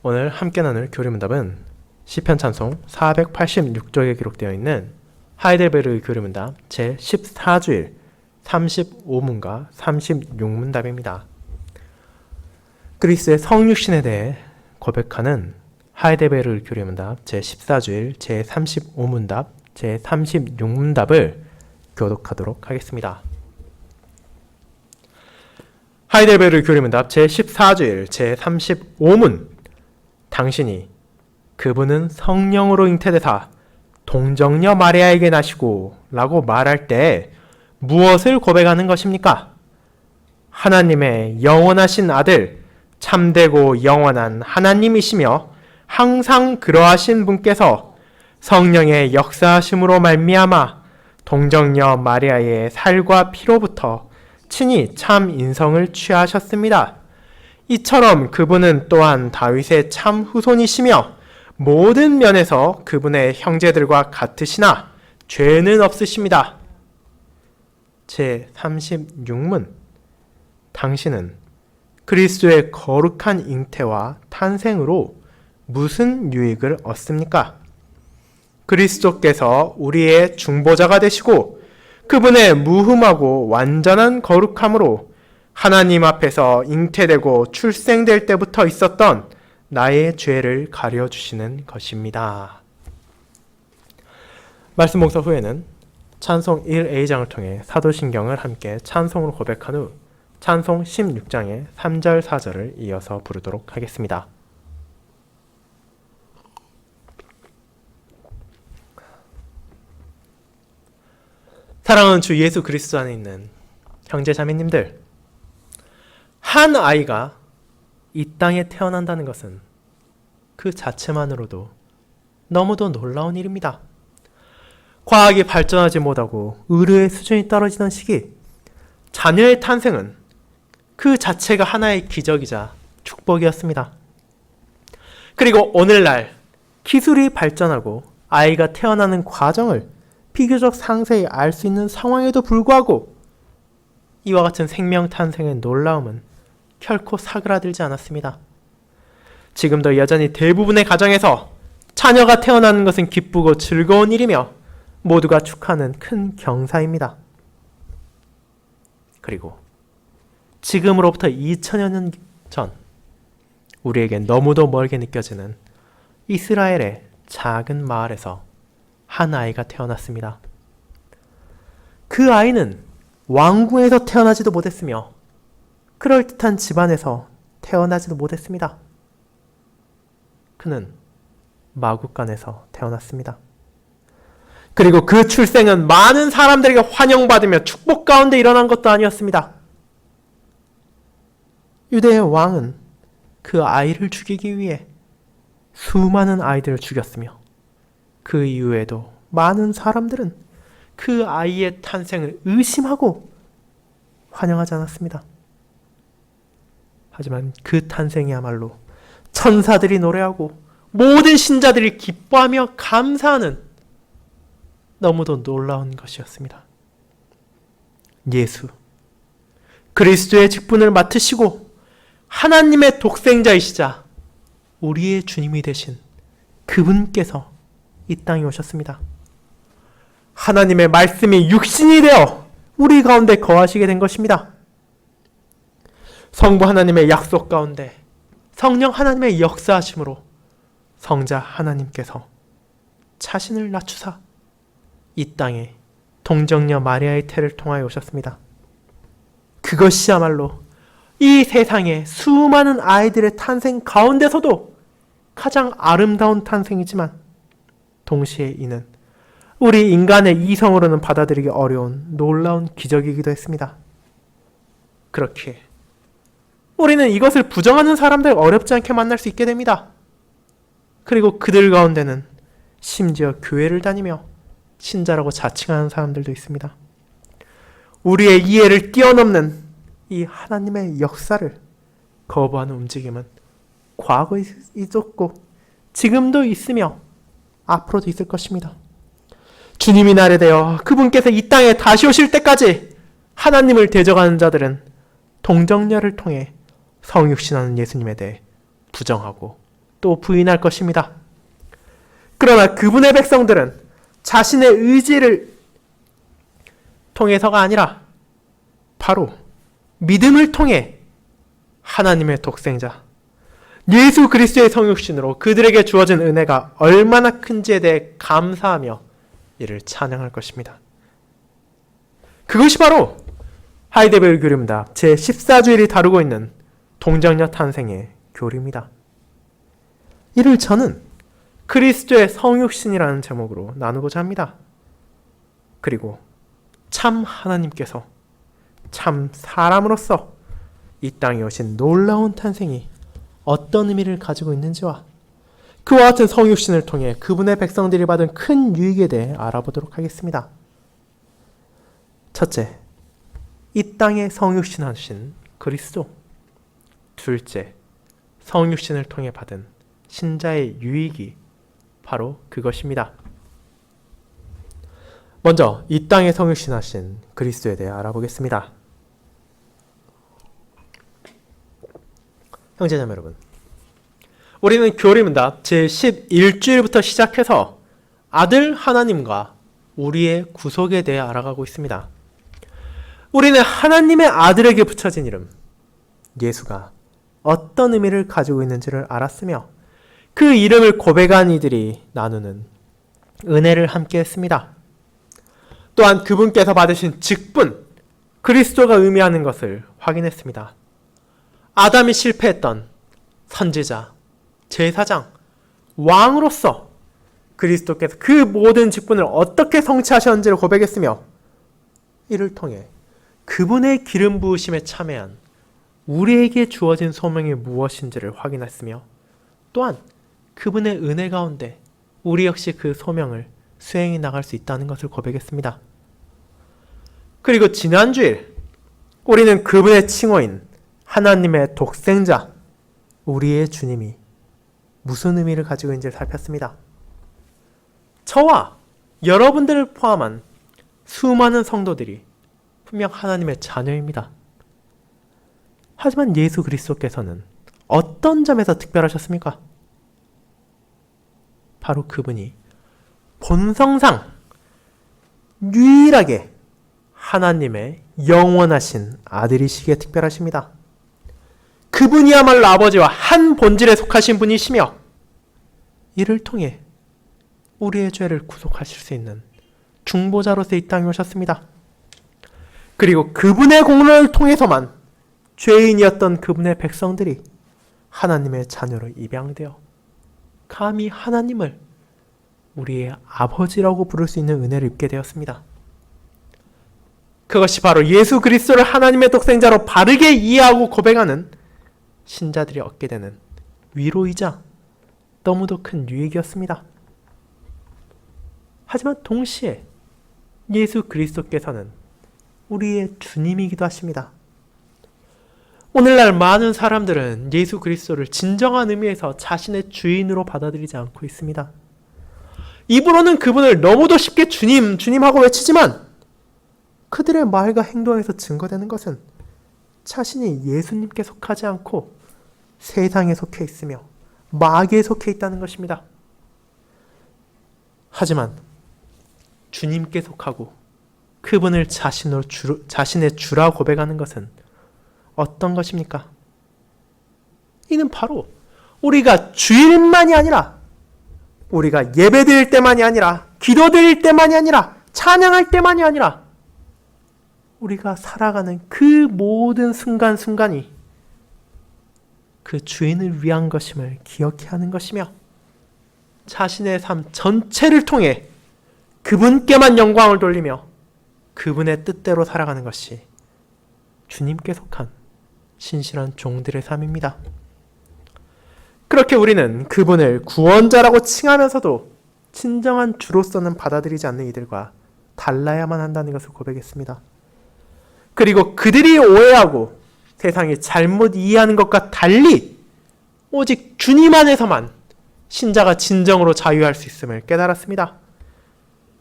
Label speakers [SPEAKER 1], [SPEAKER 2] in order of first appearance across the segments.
[SPEAKER 1] 오늘 함께 나눌 교리문답은 시편 찬송 486쪽에 기록되어 있는 하이델베르의 교리문답 제14주일 35문과 36문답입니다. 그리스의 성육신에 대해 고백하는 하이델베르의 교리문답 제14주일 제35문답 제36문답을 교독하도록 하겠습니다. 하이델베르의 교리문답 제14주일 제35문 당신이 그분은 성령으로 잉태되사 동정녀 마리아에게 나시고 라고 말할 때 무엇을 고백하는 것입니까? 하나님의 영원하신 아들, 참되고 영원한 하나님이시며 항상 그러하신 분께서 성령의 역사하심으로 말미암아 동정녀 마리아의 살과 피로부터 친히 참 인성을 취하셨습니다. 이처럼 그분은 또한 다윗의 참 후손이시며 모든 면에서 그분의 형제들과 같으시나 죄는 없으십니다. 제36문 당신은 그리스도의 거룩한 잉태와 탄생으로 무슨 유익을 얻습니까? 그리스도께서 우리의 중보자가 되시고 그분의 무흠하고 완전한 거룩함으로 하나님 앞에서 잉태되고 출생될 때부터 있었던 나의 죄를 가려주시는 것입니다. 말씀 목사 후에는 찬송 1A장을 통해 사도신경을 함께 찬송으로 고백한 후 찬송 16장의 3절 4절을 이어서 부르도록 하겠습니다. 사랑하는 주 예수 그리스도 안에 있는 형제 자매님들, 한 아이가 이 땅에 태어난다는 것은 그 자체만으로도 너무도 놀라운 일입니다. 과학이 발전하지 못하고 의료의 수준이 떨어지던 시기, 자녀의 탄생은 그 자체가 하나의 기적이자 축복이었습니다. 그리고 오늘날 기술이 발전하고 아이가 태어나는 과정을 비교적 상세히 알 수 있는 상황에도 불구하고 이와 같은 생명 탄생의 놀라움은 결코 사그라들지 않았습니다. 지금도 여전히 대부분의 가정에서 자녀가 태어나는 것은 기쁘고 즐거운 일이며 모두가 축하하는 큰 경사입니다. 그리고 지금으로부터 2000여 년 전 우리에게 너무도 멀게 느껴지는 이스라엘의 작은 마을에서 한 아이가 태어났습니다. 그 아이는 왕궁에서 태어나지도 못했으며 그럴듯한 집안에서 태어나지도 못했습니다. 그는 마국간에서 태어났습니다. 그리고 그 출생은 많은 사람들에게 환영받으며 축복 가운데 일어난 것도 아니었습니다. 유대의 왕은 그 아이를 죽이기 위해 수많은 아이들을 죽였으며 그 이후에도 많은 사람들은 그 아이의 탄생을 의심하고 환영하지 않았습니다. 하지만 그 탄생이야말로 천사들이 노래하고 모든 신자들이 기뻐하며 감사하는 너무도 놀라운 것이었습니다. 예수, 그리스도의 직분을 맡으시고 하나님의 독생자이시자 우리의 주님이 되신 그분께서 이 땅에 오셨습니다. 하나님의 말씀이 육신이 되어 우리 가운데 거하시게 된 것입니다. 성부 하나님의 약속 가운데 성령 하나님의 역사하심으로 성자 하나님께서 자신을 낮추사 이 땅에 동정녀 마리아의 태를 통하여 오셨습니다. 그것이야말로 이 세상의 수많은 아이들의 탄생 가운데서도 가장 아름다운 탄생이지만 동시에 이는 우리 인간의 이성으로는 받아들이기 어려운 놀라운 기적이기도 했습니다. 그렇기에 우리는 이것을 부정하는 사람들 어렵지 않게 만날 수 있게 됩니다. 그리고 그들 가운데는 심지어 교회를 다니며 신자라고 자칭하는 사람들도 있습니다. 우리의 이해를 뛰어넘는 이 하나님의 역사를 거부하는 움직임은 과거에 있었고 지금도 있으며 앞으로도 있을 것입니다. 주님이 날에 되어 그분께서 이 땅에 다시 오실 때까지 하나님을 대적하는 자들은 동정녀를 통해 성육신하는 예수님에 대해 부정하고 또 부인할 것입니다. 그러나 그분의 백성들은 자신의 의지를 통해서가 아니라 바로 믿음을 통해 하나님의 독생자 예수 그리스도의 성육신으로 그들에게 주어진 은혜가 얼마나 큰지에 대해 감사하며 이를 찬양할 것입니다. 그것이 바로 하이데베르 교리입니다. 제14주일이 다루고 있는 동정녀 탄생의 교리입니다. 이를 저는 그리스도의 성육신이라는 제목으로 나누고자 합니다. 그리고 참 하나님께서 참 사람으로서 이 땅에 오신 놀라운 탄생이 어떤 의미를 가지고 있는지와 그와 같은 성육신을 통해 그분의 백성들이 받은 큰 유익에 대해 알아보도록 하겠습니다. 첫째, 이 땅에 성육신하신 그리스도. 둘째, 성육신을 통해 받은 신자의 유익이 바로 그것입니다. 먼저 이 땅에 성육신하신 그리스도에 대해 알아보겠습니다. 형제자매 여러분, 우리는 교리문답 제11주일부터 시작해서 아들 하나님과 우리의 구속에 대해 알아가고 있습니다. 우리는 하나님의 아들에게 붙여진 이름 예수가 어떤 의미를 가지고 있는지를 알았으며 그 이름을 고백한 이들이 나누는 은혜를 함께 했습니다. 또한 그분께서 받으신 직분, 그리스도가 의미하는 것을 확인했습니다. 아담이 실패했던 선지자, 제사장, 왕으로서 그리스도께서 그 모든 직분을 어떻게 성취하셨는지를 고백했으며 이를 통해 그분의 기름 부으심에 참여한 우리에게 주어진 소명이 무엇인지를 확인했으며 또한 그분의 은혜 가운데 우리 역시 그 소명을 수행해 나갈 수 있다는 것을 고백했습니다. 그리고 지난주일 우리는 그분의 칭호인 하나님의 독생자, 우리의 주님이 무슨 의미를 가지고 있는지를 살폈습니다. 저와 여러분들을 포함한 수많은 성도들이 분명 하나님의 자녀입니다. 하지만 예수 그리스도께서는 어떤 점에서 특별하셨습니까? 바로 그분이 본성상 유일하게 하나님의 영원하신 아들이시기에 특별하십니다. 그분이야말로 아버지와 한 본질에 속하신 분이시며 이를 통해 우리의 죄를 구속하실 수 있는 중보자로서 이 땅에 오셨습니다. 그리고 그분의 공로를 통해서만 죄인이었던 그분의 백성들이 하나님의 자녀로 입양되어 감히 하나님을 우리의 아버지라고 부를 수 있는 은혜를 입게 되었습니다. 그것이 바로 예수 그리스도를 하나님의 독생자로 바르게 이해하고 고백하는 신자들이 얻게 되는 위로이자 너무도 큰 유익이었습니다. 하지만 동시에 예수 그리스도께서는 우리의 주님이기도 하십니다. 오늘날 많은 사람들은 예수 그리스도를 진정한 의미에서 자신의 주인으로 받아들이지 않고 있습니다. 입으로는 그분을 너무도 쉽게 주님, 주님하고 외치지만 그들의 말과 행동에서 증거되는 것은 자신이 예수님께 속하지 않고 세상에 속해 있으며 마귀에 속해 있다는 것입니다. 하지만 주님께 속하고 그분을 자신의 주라 고백하는 것은 어떤 것입니까? 이는 바로 우리가 주일만이 아니라 우리가 예배드릴 때만이 아니라 기도드릴 때만이 아니라 찬양할 때만이 아니라 우리가 살아가는 그 모든 순간순간이 그 주인을 위한 것임을 기억해야 하는 것이며 자신의 삶 전체를 통해 그분께만 영광을 돌리며 그분의 뜻대로 살아가는 것이 주님께 속한 신실한 종들의 삶입니다. 그렇게 우리는 그분을 구원자라고 칭하면서도 진정한 주로서는 받아들이지 않는 이들과 달라야만 한다는 것을 고백했습니다. 그리고 그들이 오해하고 세상이 잘못 이해하는 것과 달리 오직 주님 안에서만 신자가 진정으로 자유할 수 있음을 깨달았습니다.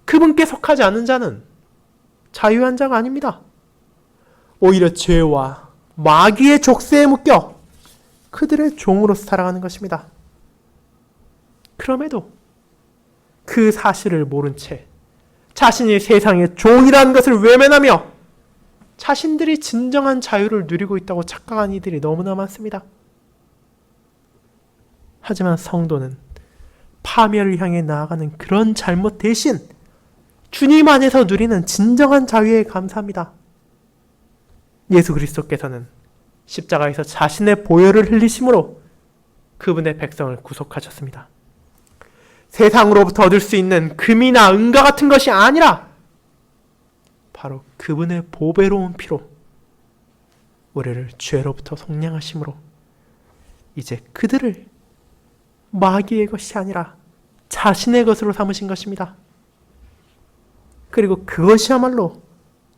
[SPEAKER 1] 그분께 속하지 않은 자는 자유한 자가 아닙니다. 오히려 죄와 마귀의 족쇄에 묶여 그들의 종으로 살아가는 것입니다. 그럼에도 그 사실을 모른 채 자신이 세상의 종이라는 것을 외면하며 자신들이 진정한 자유를 누리고 있다고 착각한 이들이 너무나 많습니다. 하지만 성도는 파멸을 향해 나아가는 그런 잘못 대신 주님 안에서 누리는 진정한 자유에 감사합니다. 예수 그리스도께서는 십자가에서 자신의 보혈을 흘리심으로 그분의 백성을 구속하셨습니다. 세상으로부터 얻을 수 있는 금이나 은과 같은 것이 아니라 바로 그분의 보배로운 피로 우리를 죄로부터 속량하심으로 이제 그들을 마귀의 것이 아니라 자신의 것으로 삼으신 것입니다. 그리고 그것이야말로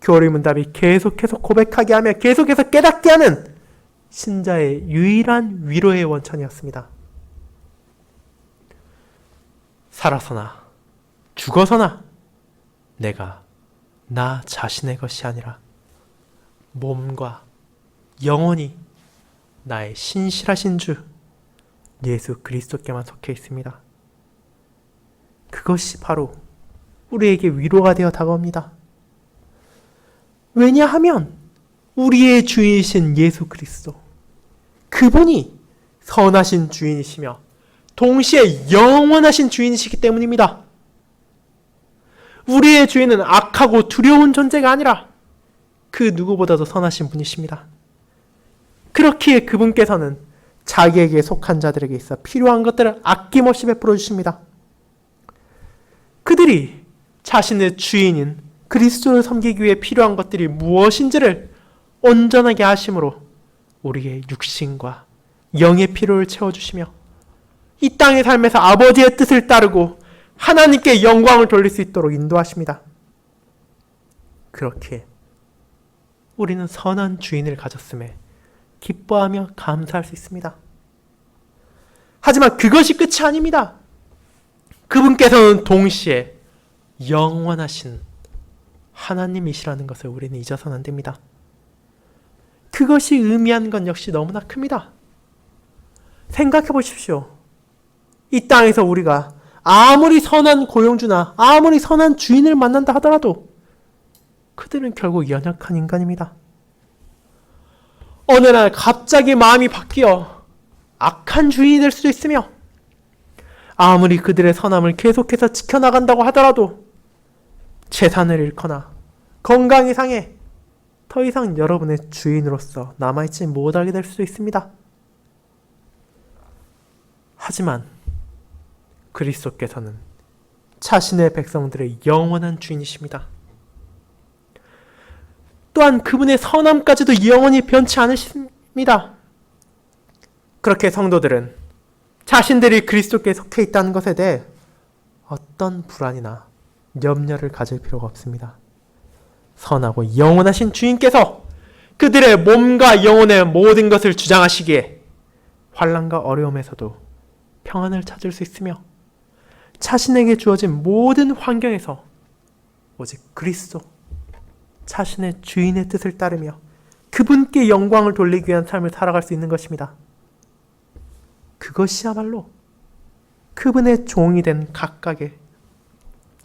[SPEAKER 1] 교리문답이 계속해서 고백하게 하며 계속해서 깨닫게 하는 신자의 유일한 위로의 원천이었습니다. 살아서나 죽어서나 내가 나 자신의 것이 아니라 몸과 영혼이 나의 신실하신 주 예수 그리스도께만 속해 있습니다. 그것이 바로 우리에게 위로가 되어 다가옵니다. 왜냐하면 우리의 주인이신 예수 그리스도, 그분이 선하신 주인이시며 동시에 영원하신 주인이시기 때문입니다. 우리의 주인은 악하고 두려운 존재가 아니라 그 누구보다도 선하신 분이십니다. 그렇기에 그분께서는 자기에게 속한 자들에게 있어 필요한 것들을 아낌없이 베풀어 주십니다. 그들이 자신의 주인인 그리스도를 섬기기 위해 필요한 것들이 무엇인지를 온전하게 아심으로 우리의 육신과 영의 필요를 채워주시며 이 땅의 삶에서 아버지의 뜻을 따르고 하나님께 영광을 돌릴 수 있도록 인도하십니다. 그렇게 우리는 선한 주인을 가졌음에 기뻐하며 감사할 수 있습니다. 하지만 그것이 끝이 아닙니다. 그분께서는 동시에 영원하신 하나님이시라는 것을 우리는 잊어서는 안 됩니다. 그것이 의미하는 건 역시 너무나 큽니다. 생각해 보십시오. 이 땅에서 우리가 아무리 선한 고용주나 아무리 선한 주인을 만난다 하더라도 그들은 결국 연약한 인간입니다. 어느 날 갑자기 마음이 바뀌어 악한 주인이 될 수도 있으며 아무리 그들의 선함을 계속해서 지켜나간다고 하더라도 재산을 잃거나 건강이 상해 더 이상 여러분의 주인으로서 남아있지 못하게 될 수도 있습니다. 하지만 그리스도께서는 자신의 백성들의 영원한 주인이십니다. 또한 그분의 선함까지도 영원히 변치 않으십니다. 그렇게 성도들은 자신들이 그리스도께 속해 있다는 것에 대해 어떤 불안이나 염려를 가질 필요가 없습니다. 선하고 영원하신 주인께서 그들의 몸과 영혼의 모든 것을 주장하시기에 환난과 어려움에서도 평안을 찾을 수 있으며 자신에게 주어진 모든 환경에서 오직 그리스도, 자신의 주인의 뜻을 따르며 그분께 영광을 돌리기 위한 삶을 살아갈 수 있는 것입니다. 그것이야말로 그분의 종이 된 각각의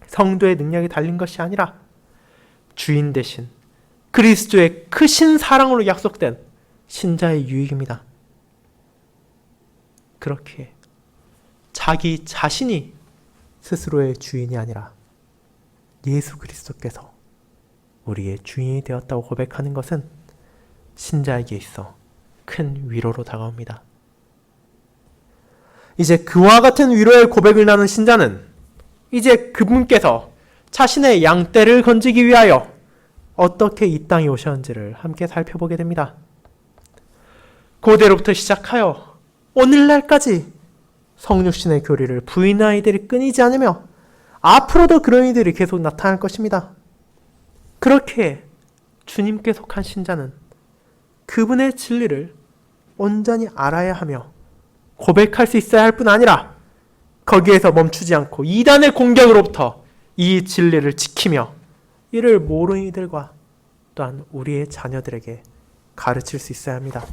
[SPEAKER 1] 성도의 능력이 달린 것이 아니라 주인 대신 그리스도의 크신 사랑으로 약속된 신자의 유익입니다. 그렇기에 자기 자신이 스스로의 주인이 아니라 예수 그리스도께서 우리의 주인이 되었다고 고백하는 것은 신자에게 있어 큰 위로로 다가옵니다. 이제 그와 같은 위로의 고백을 나눈 신자는 이제 그분께서 자신의 양떼를 건지기 위하여 어떻게 이 땅에 오셨는지를 함께 살펴보게 됩니다. 고대로부터 시작하여 오늘날까지 성육신의 교리를 부인하는 이들이 끊이지 않으며 앞으로도 그런 이들이 계속 나타날 것입니다. 그렇게 주님께 속한 신자는 그분의 진리를 온전히 알아야 하며 고백할 수 있어야 할 뿐 아니라 거기에서 멈추지 않고 이단의 공격으로부터 이 진리를 지키며 이를 모르는 이들과 또한 우리의 자녀들에게 가르칠 수 있어야 합니다.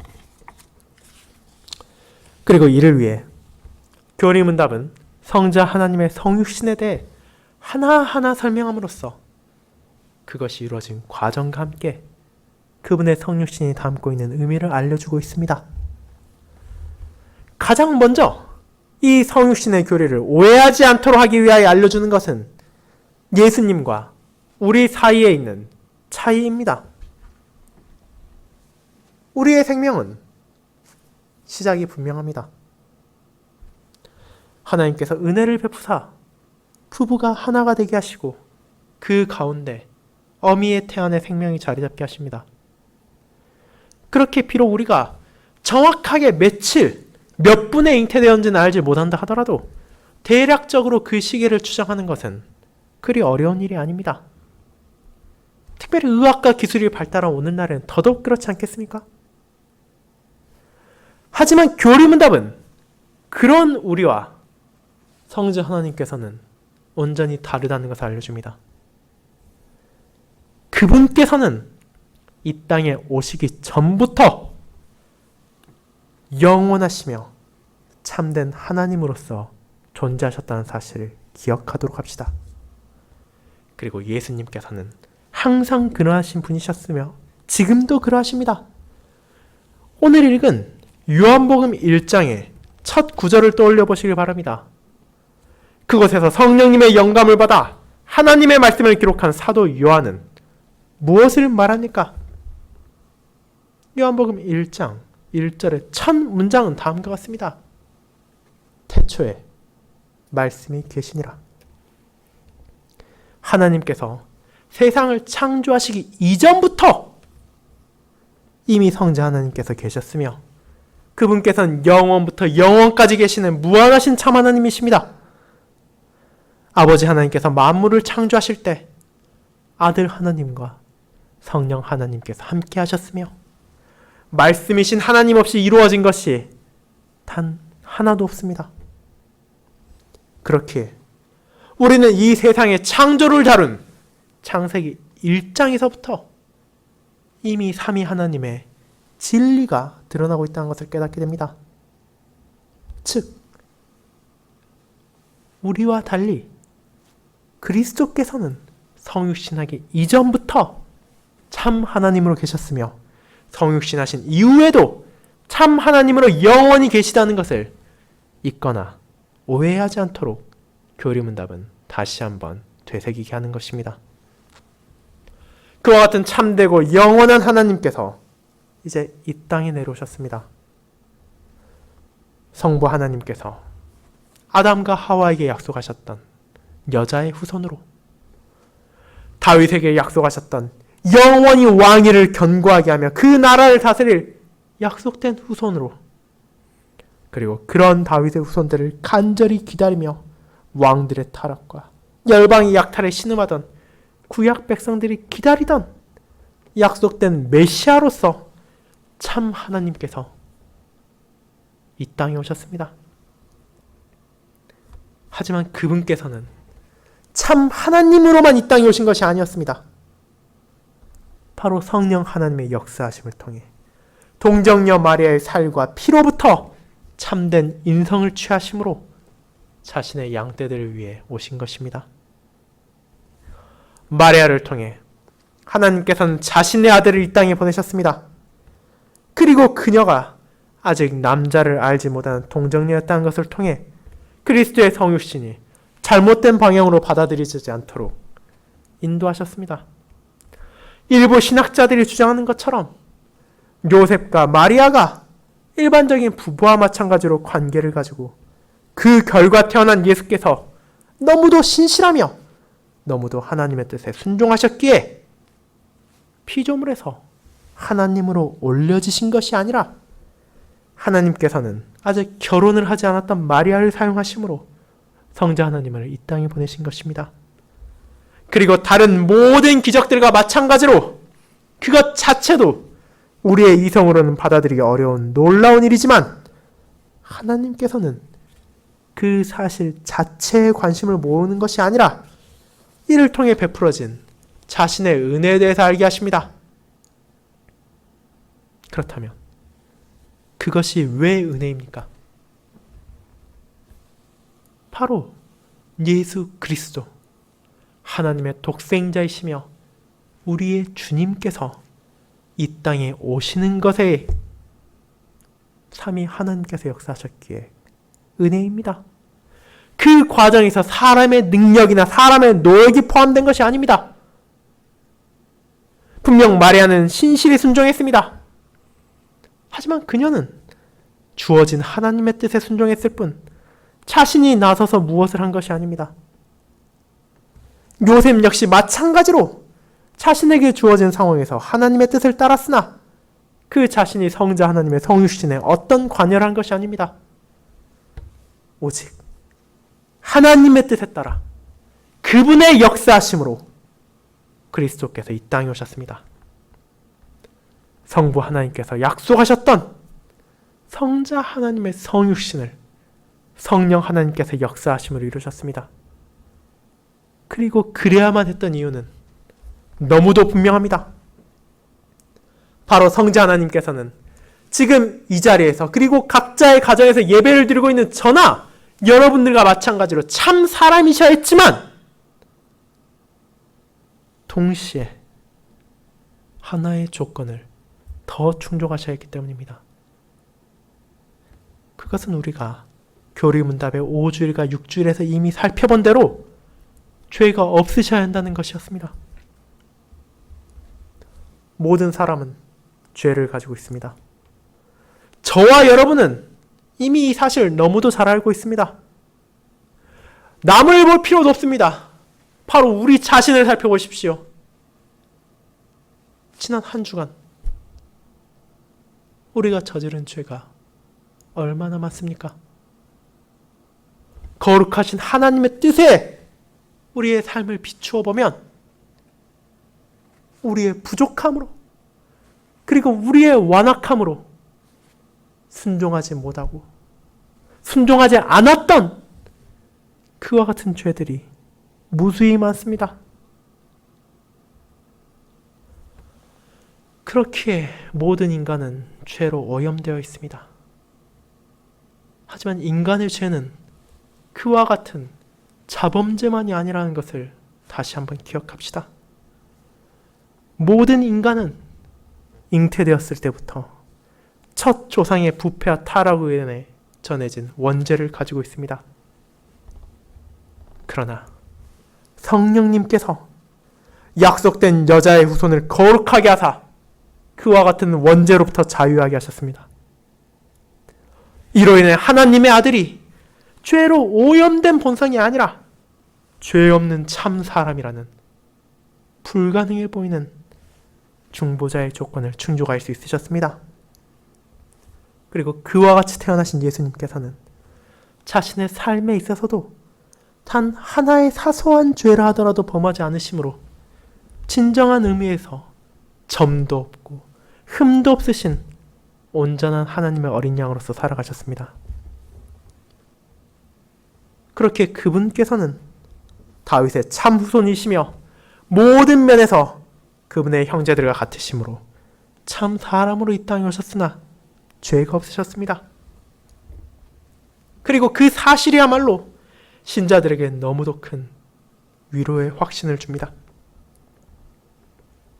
[SPEAKER 1] 그리고 이를 위해 교리문답은 성자 하나님의 성육신에 대해 하나하나 설명함으로써 그것이 이루어진 과정과 함께 그분의 성육신이 담고 있는 의미를 알려주고 있습니다. 가장 먼저 이 성육신의 교리를 오해하지 않도록 하기 위하여 알려주는 것은 예수님과 우리 사이에 있는 차이입니다. 우리의 생명은 시작이 분명합니다. 하나님께서 은혜를 베푸사 부부가 하나가 되게 하시고 그 가운데 어미의 태안에 생명이 자리 잡게 하십니다. 그렇게 비록 우리가 정확하게 며칠, 몇 분에 잉태되었는지는 알지 못한다 하더라도 대략적으로 그 시기를 추정하는 것은 그리 어려운 일이 아닙니다. 특별히 의학과 기술이 발달한 오늘날에는 더더욱 그렇지 않겠습니까? 하지만 교리문답은 그런 우리와 성자 하나님께서는 온전히 다르다는 것을 알려줍니다. 그분께서는 이 땅에 오시기 전부터 영원하시며 참된 하나님으로서 존재하셨다는 사실을 기억하도록 합시다. 그리고 예수님께서는 항상 그러하신 분이셨으며 지금도 그러하십니다. 오늘 읽은 요한복음 1장의 첫 구절을 떠올려 보시길 바랍니다. 그곳에서 성령님의 영감을 받아 하나님의 말씀을 기록한 사도 요한은 무엇을 말합니까? 요한복음 1장 1절의 첫 문장은 다음과 같습니다. 태초에 말씀이 계시니라. 하나님께서 세상을 창조하시기 이전부터 이미 성자 하나님께서 계셨으며 그분께서는 영원부터 영원까지 계시는 무한하신 참 하나님이십니다. 아버지 하나님께서 만물을 창조하실 때 아들 하나님과 성령 하나님께서 함께 하셨으며 말씀이신 하나님 없이 이루어진 것이 단 하나도 없습니다. 그렇기에 우리는 이 세상의 창조를 다룬 창세기 1장에서부터 이미 삼위 하나님의 진리가 드러나고 있다는 것을 깨닫게 됩니다. 즉, 우리와 달리 그리스도께서는 성육신하기 이전부터 참 하나님으로 계셨으며 성육신하신 이후에도 참 하나님으로 영원히 계시다는 것을 잊거나 오해하지 않도록 교리문답은 다시 한번 되새기게 하는 것입니다. 그와 같은 참되고 영원한 하나님께서 이제 이 땅에 내려오셨습니다. 성부 하나님께서 아담과 하와에게 약속하셨던 여자의 후손으로 다윗에게 약속하셨던 영원히 왕위를 견고하게 하며 그 나라를 다스릴 약속된 후손으로 그리고 그런 다윗의 후손들을 간절히 기다리며 왕들의 타락과 열방의 약탈에 신음하던 구약 백성들이 기다리던 약속된 메시아로서 참 하나님께서 이 땅에 오셨습니다. 하지만 그분께서는 참 하나님으로만 이 땅에 오신 것이 아니었습니다. 바로 성령 하나님의 역사하심을 통해 동정녀 마리아의 살과 피로부터 참된 인성을 취하심으로 자신의 양떼들을 위해 오신 것입니다. 마리아를 통해 하나님께서는 자신의 아들을 이 땅에 보내셨습니다. 그리고 그녀가 아직 남자를 알지 못하는 동정녀였다는 것을 통해 그리스도의 성육신이 잘못된 방향으로 받아들여지지 않도록 인도하셨습니다. 일부 신학자들이 주장하는 것처럼 요셉과 마리아가 일반적인 부부와 마찬가지로 관계를 가지고 그 결과 태어난 예수께서 너무도 신실하며 너무도 하나님의 뜻에 순종하셨기에 피조물에서 하나님으로 올려지신 것이 아니라 하나님께서는 아직 결혼을 하지 않았던 마리아를 사용하심으로 성자 하나님을 이 땅에 보내신 것입니다. 그리고 다른 모든 기적들과 마찬가지로 그것 자체도 우리의 이성으로는 받아들이기 어려운 놀라운 일이지만 하나님께서는 그 사실 자체에 관심을 모으는 것이 아니라 이를 통해 베풀어진 자신의 은혜에 대해서 알게 하십니다. 그렇다면 그것이 왜 은혜입니까? 바로 예수 그리스도, 하나님의 독생자이시며 우리의 주님께서 이 땅에 오시는 것에 삼위 하나님께서 역사하셨기에 은혜입니다. 그 과정에서 사람의 능력이나 사람의 노력이 포함된 것이 아닙니다. 분명 마리아는 신실히 순종했습니다. 하지만 그녀는 주어진 하나님의 뜻에 순종했을 뿐 자신이 나서서 무엇을 한 것이 아닙니다. 요셉 역시 마찬가지로 자신에게 주어진 상황에서 하나님의 뜻을 따랐으나 그 자신이 성자 하나님의 성육신에 어떤 관여를 한 것이 아닙니다. 오직 하나님의 뜻에 따라 그분의 역사하심으로 그리스도께서 이 땅에 오셨습니다. 성부 하나님께서 약속하셨던 성자 하나님의 성육신을 성령 하나님께서 역사하심으로 이루셨습니다. 그리고 그래야만 했던 이유는 너무도 분명합니다. 바로 성자 하나님께서는 지금 이 자리에서 그리고 각자의 가정에서 예배를 드리고 있는 저나 여러분들과 마찬가지로 참 사람이셔야 했지만 동시에 하나의 조건을 더 충족하셔야 했기 때문입니다. 그것은 우리가 교리문답의 5주일과 6주일에서 이미 살펴본 대로 죄가 없으셔야 한다는 것이었습니다. 모든 사람은 죄를 가지고 있습니다. 저와 여러분은 이미 이 사실 너무도 잘 알고 있습니다. 남을 볼 필요도 없습니다. 바로 우리 자신을 살펴보십시오. 지난 한 주간 우리가 저지른 죄가 얼마나 많습니까? 거룩하신 하나님의 뜻에 우리의 삶을 비추어 보면 우리의 부족함으로 그리고 우리의 완악함으로 순종하지 못하고 순종하지 않았던 그와 같은 죄들이 무수히 많습니다. 그렇기에 모든 인간은 죄로 오염되어 있습니다. 하지만 인간의 죄는 그와 같은 자범죄만이 아니라는 것을 다시 한번 기억합시다. 모든 인간은 잉태되었을 때부터 첫 조상의 부패와 타락으로 인해 전해진 원죄를 가지고 있습니다. 그러나 성령님께서 약속된 여자의 후손을 거룩하게 하사 그와 같은 원죄로부터 자유하게 하셨습니다. 이로 인해 하나님의 아들이 죄로 오염된 본성이 아니라 죄 없는 참 사람이라는 불가능해 보이는 중보자의 조건을 충족할 수 있으셨습니다. 그리고 그와 같이 태어나신 예수님께서는 자신의 삶에 있어서도 단 하나의 사소한 죄를 하더라도 범하지 않으심으로 진정한 의미에서 점도 없고 흠도 없으신 온전한 하나님의 어린 양으로서 살아가셨습니다. 그렇게 그분께서는 다윗의 참 후손이시며 모든 면에서 그분의 형제들과 같으심으로 참 사람으로 이 땅에 오셨으나 죄가 없으셨습니다. 그리고 그 사실이야말로 신자들에게 너무도 큰 위로의 확신을 줍니다.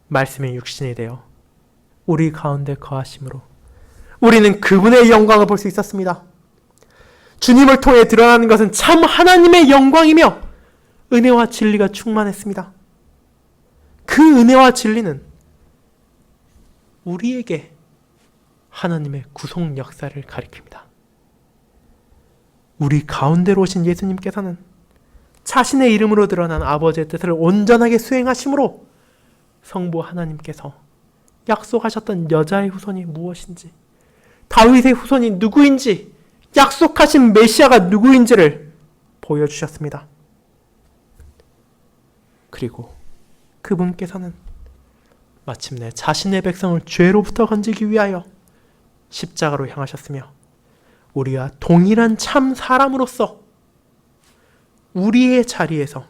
[SPEAKER 1] 말씀의 육신이 되어 우리 가운데 거하심으로 우리는 그분의 영광을 볼 수 있었습니다. 주님을 통해 드러나는 것은 참 하나님의 영광이며 은혜와 진리가 충만했습니다. 그 은혜와 진리는 우리에게 하나님의 구속 역사를 가리킵니다. 우리 가운데로 오신 예수님께서는 자신의 이름으로 드러난 아버지의 뜻을 온전하게 수행하심으로 성부 하나님께서 약속하셨던 여자의 후손이 무엇인지, 다윗의 후손이 누구인지, 약속하신 메시아가 누구인지를 보여주셨습니다. 그리고 그분께서는 마침내 자신의 백성을 죄로부터 건지기 위하여 십자가로 향하셨으며 우리와 동일한 참 사람으로서 우리의 자리에서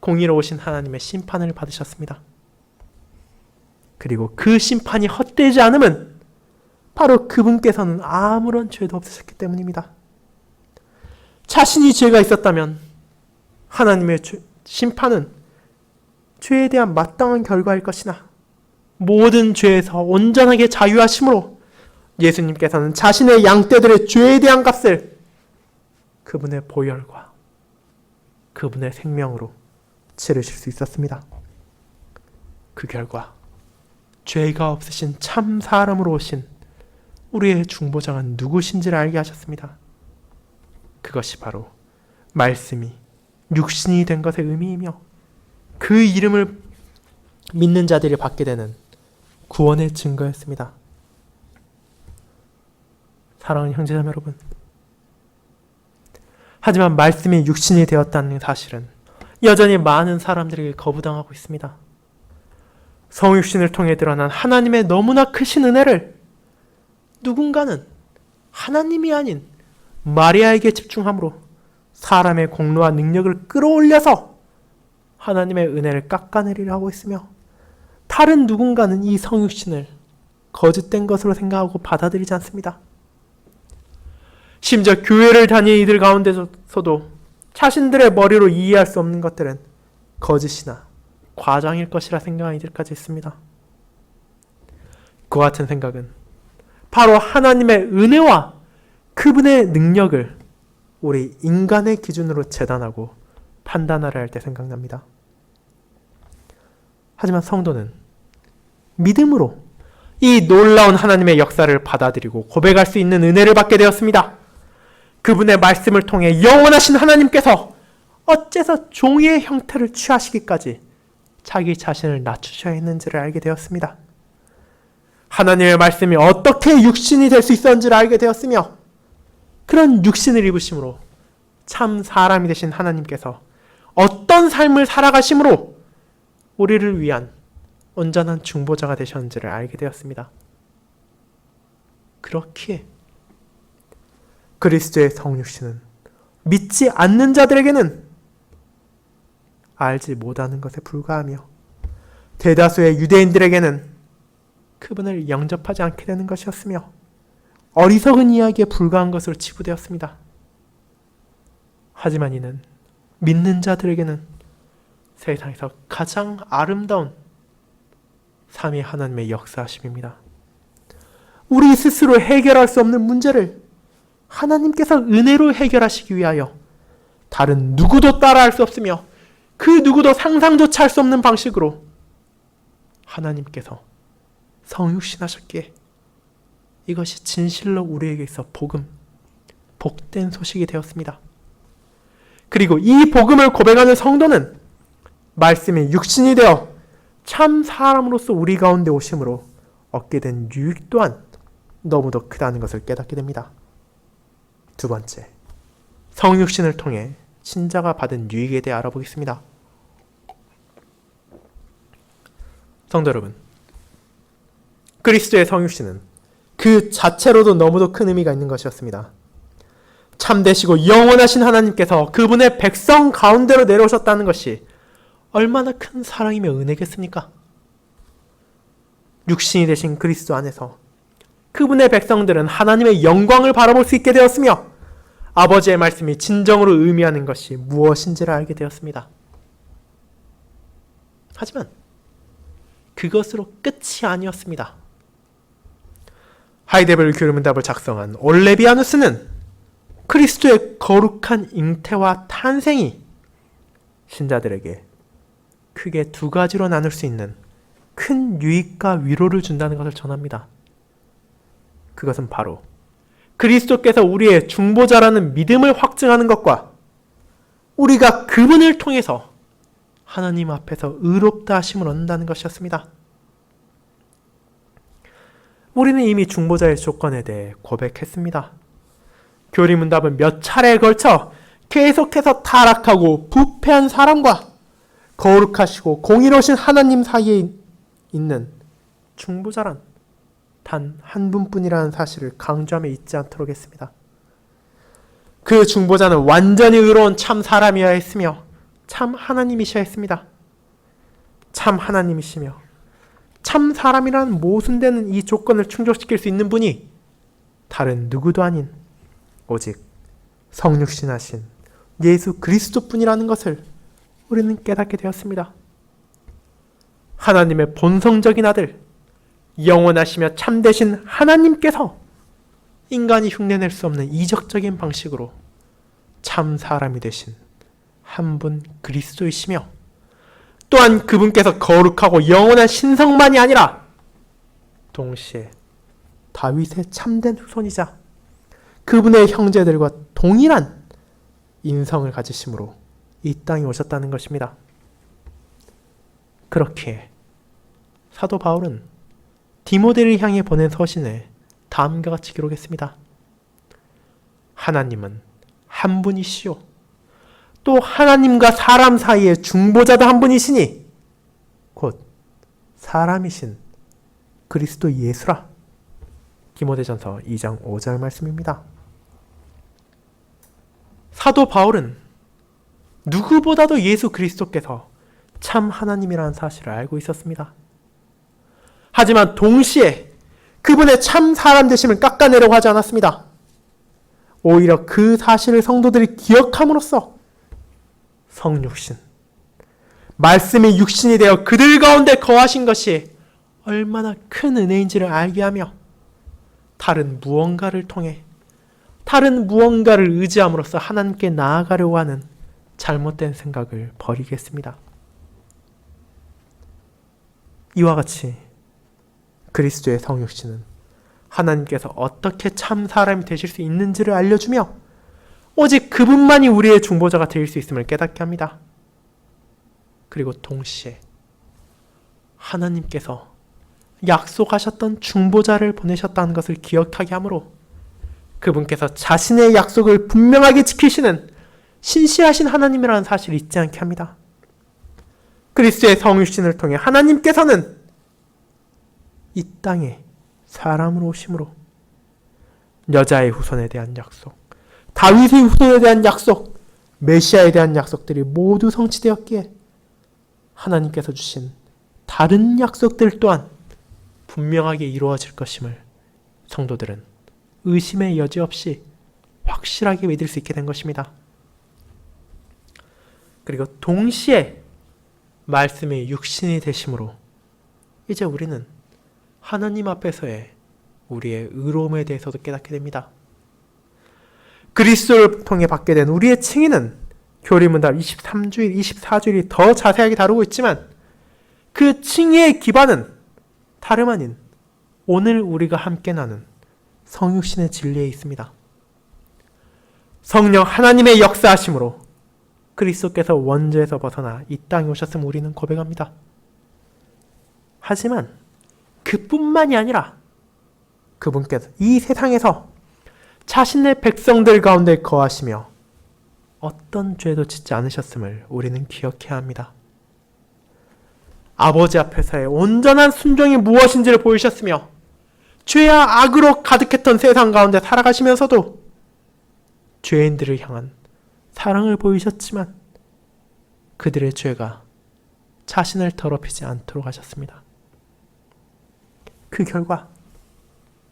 [SPEAKER 1] 공의로우신 하나님의 심판을 받으셨습니다. 그리고 그 심판이 헛되지 않음은 바로 그분께서는 아무런 죄도 없으셨기 때문입니다. 자신이 죄가 있었다면 하나님의 심판은 죄에 대한 마땅한 결과일 것이나 모든 죄에서 온전하게 자유하심으로 예수님께서는 자신의 양떼들의 죄에 대한 값을 그분의 보혈과 그분의 생명으로 치르실 수 있었습니다. 그 결과 죄가 없으신 참 사람으로 오신 우리의 중보자가 누구신지를 알게 하셨습니다. 그것이 바로 말씀이 육신이 된 것의 의미이며 그 이름을 믿는 자들이 받게 되는 구원의 증거였습니다. 사랑하는 형제자매 여러분, 하지만 말씀이 육신이 되었다는 사실은 여전히 많은 사람들에게 거부당하고 있습니다. 성육신을 통해 드러난 하나님의 너무나 크신 은혜를 누군가는 하나님이 아닌 마리아에게 집중함으로 사람의 공로와 능력을 끌어올려서 하나님의 은혜를 깎아내리려 하고 있으며, 다른 누군가는 이 성육신을 거짓된 것으로 생각하고 받아들이지 않습니다. 심지어 교회를 다니는 이들 가운데서도 자신들의 머리로 이해할 수 없는 것들은 거짓이나 과장일 것이라 생각하는 이들까지 있습니다. 그와 같은 생각은 바로 하나님의 은혜와 그분의 능력을 우리 인간의 기준으로 재단하고 판단하려 할 때 생각납니다. 하지만 성도는 믿음으로 이 놀라운 하나님의 역사를 받아들이고 고백할 수 있는 은혜를 받게 되었습니다. 그분의 말씀을 통해 영원하신 하나님께서 어째서 종의 형태를 취하시기까지 자기 자신을 낮추셔야 했는지를 알게 되었습니다. 하나님의 말씀이 어떻게 육신이 될 수 있었는지를 알게 되었으며, 그런 육신을 입으심으로 참 사람이 되신 하나님께서 어떤 삶을 살아가심으로 우리를 위한 온전한 중보자가 되셨는지를 알게 되었습니다. 그렇기에 그리스도의 성육신은 믿지 않는 자들에게는 알지 못하는 것에 불과하며, 대다수의 유대인들에게는 그분을 영접하지 않게 되는 것이었으며 어리석은 이야기에 불과한 것으로 치부되었습니다. 하지만 이는 믿는 자들에게는 세상에서 가장 아름다운 삼위 하나님의 역사하심입니다. 우리 스스로 해결할 수 없는 문제를 하나님께서 은혜로 해결하시기 위하여 다른 누구도 따라할 수 없으며 그 누구도 상상조차 할 수 없는 방식으로 하나님께서 성육신하셨기에 이것이 진실로 우리에게 있어 복된 소식이 되었습니다. 그리고 이 복음을 고백하는 성도는 말씀이 육신이 되어 참 사람으로서 우리 가운데 오심으로 얻게 된 유익 또한 너무도 크다는 것을 깨닫게 됩니다. 두 번째, 성육신을 통해 신자가 받은 유익에 대해 알아보겠습니다. 성도 여러분, 그리스도의 성육신은 그 자체로도 너무도 큰 의미가 있는 것이었습니다. 참되시고 영원하신 하나님께서 그분의 백성 가운데로 내려오셨다는 것이 얼마나 큰 사랑이며 은혜겠습니까? 육신이 되신 그리스도 안에서 그분의 백성들은 하나님의 영광을 바라볼 수 있게 되었으며 아버지의 말씀이 진정으로 의미하는 것이 무엇인지를 알게 되었습니다. 하지만 그것으로 끝이 아니었습니다. 하이데벨 교리문답을 작성한 올레비아누스는 그리스도의 거룩한 잉태와 탄생이 신자들에게 크게 두 가지로 나눌 수 있는 큰 유익과 위로를 준다는 것을 전합니다. 그것은 바로 그리스도께서 우리의 중보자라는 믿음을 확증하는 것과 우리가 그분을 통해서 하나님 앞에서 의롭다 하심을 얻는다는 것이었습니다. 우리는 이미 중보자의 조건에 대해 고백했습니다. 교리문답은 몇 차례에 걸쳐 계속해서 타락하고 부패한 사람과 거룩하시고 공의로우신 하나님 사이에 있는 중보자란 단 한 분뿐이라는 사실을 강조하며 잊지 않도록 했습니다. 그 중보자는 완전히 의로운 참 사람이어야 했으며 참 하나님이셔야 했습니다. 참 하나님이시며 참 사람이라는 모순되는 이 조건을 충족시킬 수 있는 분이 다른 누구도 아닌 오직 성육신하신 예수 그리스도뿐이라는 것을 우리는 깨닫게 되었습니다. 하나님의 본성적인 아들, 영원하시며 참되신 하나님께서 인간이 흉내낼 수 없는 이적적인 방식으로 참 사람이 되신 한 분 그리스도이시며, 또한 그분께서 거룩하고 영원한 신성만이 아니라 동시에 다윗의 참된 후손이자 그분의 형제들과 동일한 인성을 가지심으로 이 땅에 오셨다는 것입니다. 그렇기에 사도 바울은 디모데를 향해 보낸 서신에 다음과 같이 기록했습니다. 하나님은 한 분이시요 또 하나님과 사람 사이의 중보자도 한 분이시니 곧 사람이신 그리스도 예수라. 디모데전서 2장 5절 말씀입니다. 사도 바울은 누구보다도 예수 그리스도께서 참 하나님이라는 사실을 알고 있었습니다. 하지만 동시에 그분의 참 사람 되심을 깎아내려고 하지 않았습니다. 오히려 그 사실을 성도들이 기억함으로써 성육신, 말씀이 육신이 되어 그들 가운데 거하신 것이 얼마나 큰 은혜인지를 알게 하며 다른 무언가를 통해 다른 무언가를 의지함으로써 하나님께 나아가려고 하는 잘못된 생각을 버리겠습니다. 이와 같이 그리스도의 성육신은 하나님께서 어떻게 참 사람이 되실 수 있는지를 알려주며 오직 그분만이 우리의 중보자가 될 수 있음을 깨닫게 합니다. 그리고 동시에 하나님께서 약속하셨던 중보자를 보내셨다는 것을 기억하게 하므로 그분께서 자신의 약속을 분명하게 지키시는 신실하신 하나님이라는 사실을 잊지 않게 합니다. 그리스도의 성육신을 통해 하나님께서는 이 땅에 사람으로 오심으로 여자의 후손에 대한 약속, 다윗의 후손에 대한 약속, 메시아에 대한 약속들이 모두 성취되었기에 하나님께서 주신 다른 약속들 또한 분명하게 이루어질 것임을 성도들은 의심의 여지 없이 확실하게 믿을 수 있게 된 것입니다. 그리고 동시에 말씀이 육신이 되심으로 이제 우리는 하나님 앞에서의 우리의 의로움에 대해서도 깨닫게 됩니다. 그리스도를 통해 받게 된 우리의 칭의는 교리문답 23주일, 24주일이 더 자세하게 다루고 있지만 그 칭의의 기반은 다름 아닌 오늘 우리가 함께 나눈 성육신의 진리에 있습니다. 성령 하나님의 역사하심으로 그리스도께서 원죄에서 벗어나 이 땅에 오셨음을 우리는 고백합니다. 하지만 그뿐만이 아니라 그분께서 이 세상에서 자신의 백성들 가운데 거하시며 어떤 죄도 짓지 않으셨음을 우리는 기억해야 합니다. 아버지 앞에서의 온전한 순종이 무엇인지를 보이셨으며 죄와 악으로 가득했던 세상 가운데 살아가시면서도 죄인들을 향한 사랑을 보이셨지만 그들의 죄가 자신을 더럽히지 않도록 하셨습니다. 그 결과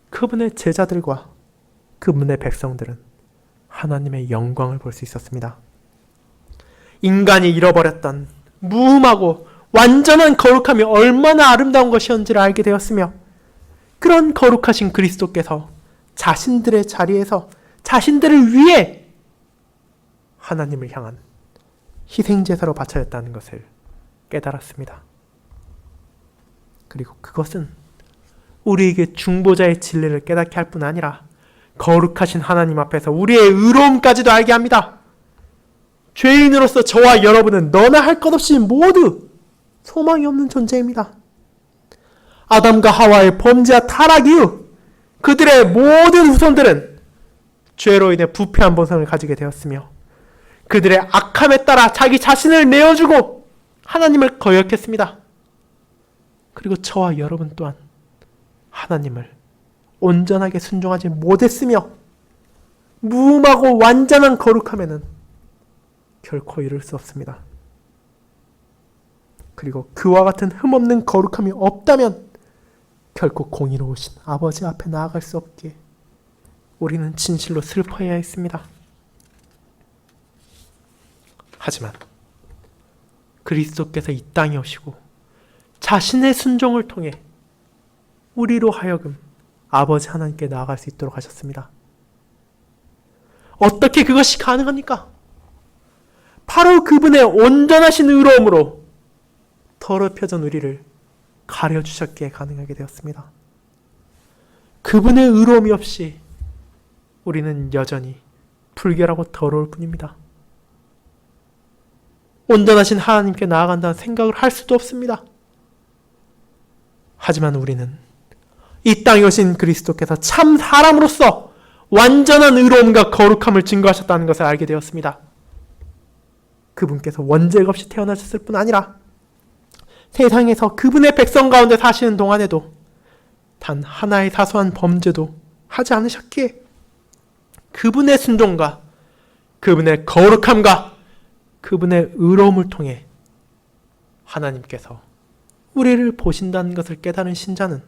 [SPEAKER 1] 그분의 제자들과 그분의 백성들은 하나님의 영광을 볼 수 있었습니다. 인간이 잃어버렸던 무음하고 완전한 거룩함이 얼마나 아름다운 것이었는지를 알게 되었으며 그런 거룩하신 그리스도께서 자신들의 자리에서 자신들을 위해 하나님을 향한 희생제사로 바쳐졌다는 것을 깨달았습니다. 그리고 그것은 우리에게 중보자의 진리를 깨닫게 할 뿐 아니라 거룩하신 하나님 앞에서 우리의 의로움까지도 알게 합니다. 죄인으로서 저와 여러분은 너나 할 것 없이 모두 소망이 없는 존재입니다. 아담과 하와의 범죄와 타락 이후 그들의 모든 후손들은 죄로 인해 부패한 본성을 가지게 되었으며 그들의 악함에 따라 자기 자신을 내어주고 하나님을 거역했습니다. 그리고 저와 여러분 또한 하나님을 온전하게 순종하지 못했으며 무음하고 완전한 거룩함에는 결코 이룰 수 없습니다. 그리고 그와 같은 흠없는 거룩함이 없다면 결코 공의로우신 아버지 앞에 나아갈 수 없기에 우리는 진실로 슬퍼해야 했습니다. 하지만 그리스도께서 이 땅에 오시고 자신의 순종을 통해 우리로 하여금 아버지 하나님께 나아갈 수 있도록 하셨습니다. 어떻게 그것이 가능합니까? 바로 그분의 온전하신 의로움으로 더럽혀진 우리를 가려주셨기에 가능하게 되었습니다. 그분의 의로움이 없이 우리는 여전히 불결하고 더러울 뿐입니다. 온전하신 하나님께 나아간다는 생각을 할 수도 없습니다. 하지만 우리는 이 땅에 오신 그리스도께서 참 사람으로서 완전한 의로움과 거룩함을 증거하셨다는 것을 알게 되었습니다. 그분께서 원죄가 없이 태어나셨을 뿐 아니라 세상에서 그분의 백성 가운데 사시는 동안에도 단 하나의 사소한 범죄도 하지 않으셨기에 그분의 순종과 그분의 거룩함과 그분의 의로움을 통해 하나님께서 우리를 보신다는 것을 깨달은 신자는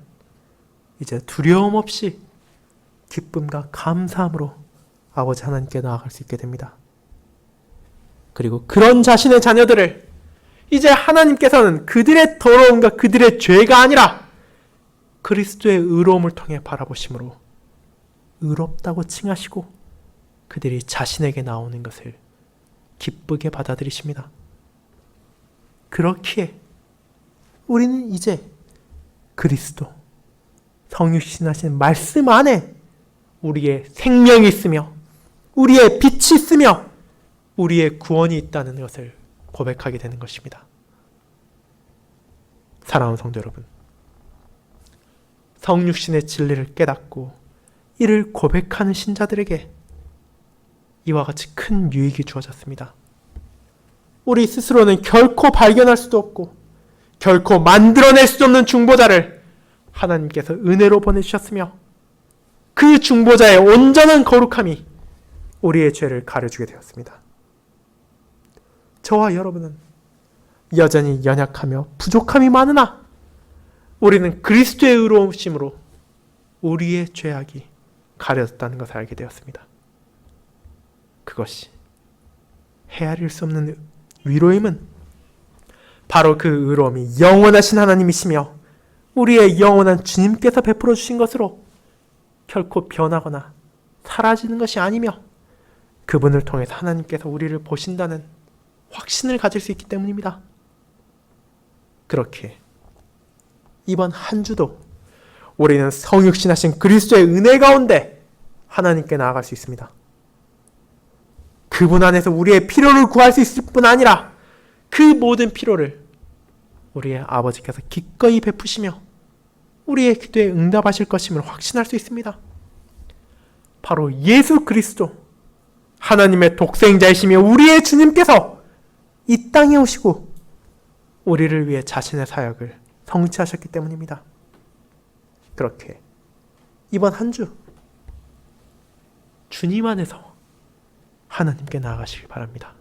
[SPEAKER 1] 이제 두려움 없이 기쁨과 감사함으로 아버지 하나님께 나아갈 수 있게 됩니다. 그리고 그런 자신의 자녀들을 이제 하나님께서는 그들의 더러움과 그들의 죄가 아니라 그리스도의 의로움을 통해 바라보심으로 의롭다고 칭하시고 그들이 자신에게 나오는 것을 기쁘게 받아들이십니다. 그렇기에 우리는 이제 그리스도 성육신하신 말씀 안에 우리의 생명이 있으며 우리의 빛이 있으며 우리의 구원이 있다는 것을 고백하게 되는 것입니다. 사랑하는 성도 여러분, 성육신의 진리를 깨닫고 이를 고백하는 신자들에게 이와 같이 큰 유익이 주어졌습니다. 우리 스스로는 결코 발견할 수도 없고 결코 만들어낼 수 없는 중보자를 하나님께서 은혜로 보내주셨으며 그 중보자의 온전한 거룩함이 우리의 죄를 가려주게 되었습니다. 저와 여러분은 여전히 연약하며 부족함이 많으나 우리는 그리스도의 의로우심으로 우리의 죄악이 가려졌다는 것을 알게 되었습니다. 그것이 헤아릴 수 없는 위로임은 바로 그 의로움이 영원하신 하나님이시며 우리의 영원한 주님께서 베풀어 주신 것으로 결코 변하거나 사라지는 것이 아니며 그분을 통해서 하나님께서 우리를 보신다는 확신을 가질 수 있기 때문입니다. 그렇게 이번 한 주도 우리는 성육신하신 그리스도의 은혜 가운데 하나님께 나아갈 수 있습니다. 그분 안에서 우리의 필요를 구할 수 있을 뿐 아니라 그 모든 필요를 우리의 아버지께서 기꺼이 베푸시며 우리의 기도에 응답하실 것임을 확신할 수 있습니다. 바로 예수 그리스도 하나님의 독생자이시며 우리의 주님께서 이 땅에 오시고 우리를 위해 자신의 사역을 성취하셨기 때문입니다. 그렇게 이번 한 주 주님 안에서 하나님께 나아가시기 바랍니다.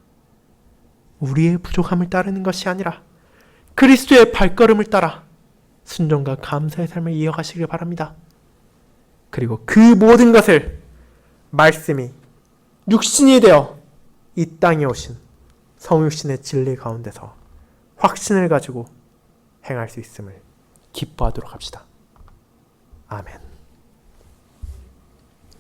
[SPEAKER 1] 우리의 부족함을 따르는 것이 아니라 그리스도의 발걸음을 따라 순종과 감사의 삶을 이어가시길 바랍니다. 그리고 그 모든 것을 말씀이 육신이 되어 이 땅에 오신 성육신의 진리 가운데서 확신을 가지고 행할 수 있음을 기뻐하도록 합시다. 아멘.